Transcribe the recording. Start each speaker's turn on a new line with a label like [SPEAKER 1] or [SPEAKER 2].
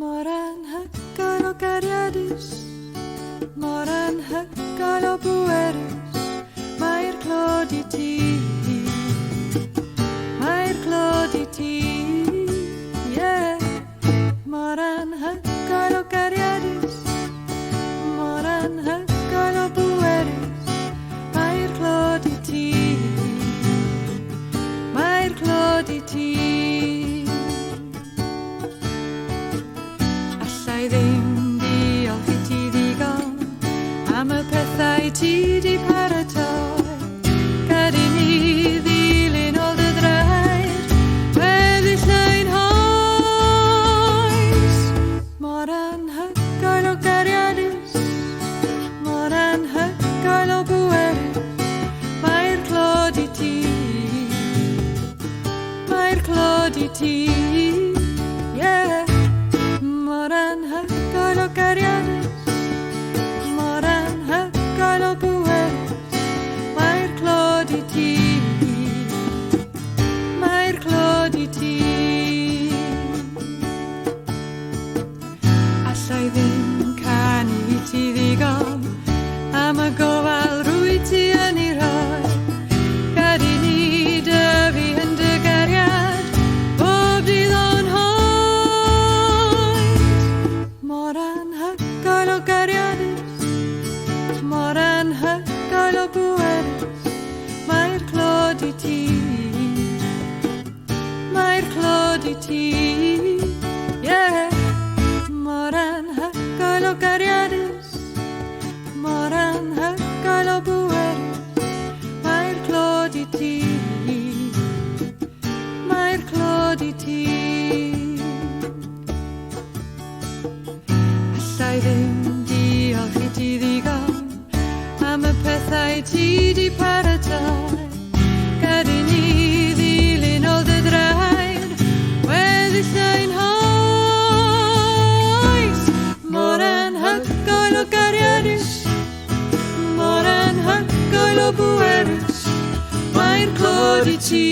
[SPEAKER 1] Mor anhygoel o gariadus, mor anhygoel o bwerus, mae'r clod i ti, mae'r clod i ti, yeah. Mor anhygoel o gariadus, mor anhygoel o bwerus, mae'r clod i ti, mae'r clod i ti. Allai ddim diolch i ti ddigon am y pethau ti di paratoi. Gadi ni ddilyn ôl dy draed, weddill ein hoes. Mor anhygoel o gariadus, mor anhygoel o bwerus, mae'r clod i ti, mae'r clod i ti, yeah. Mor anhygoel o gariadus, mor anhygoel o bwerus, mae'r clod i ti, mae'r clod i ti. Allai ddim canu i ti ddigon am y gofal rwy ti yn ei rhoi. Gadi ni dyfu yn dy gariad bob dydd o'n Mor anhygoel o gariadus, mor anhygoel o bwerus, mae'r clod i ti, mae'r clod i ti, yeah. Mor anhygoel o gariadus, mor anhygoel o bwerus, mae'r clod i ti, mae'r clod i ti. Allai ddim diolch i ti ddigon am y pethau ti di paratoi. Gadi ni ddilyn ôl dy draed, weddill ein hoes. Mor anhygoel o gariadus, mor anhygoel o bwerus, mae'r clod i ti,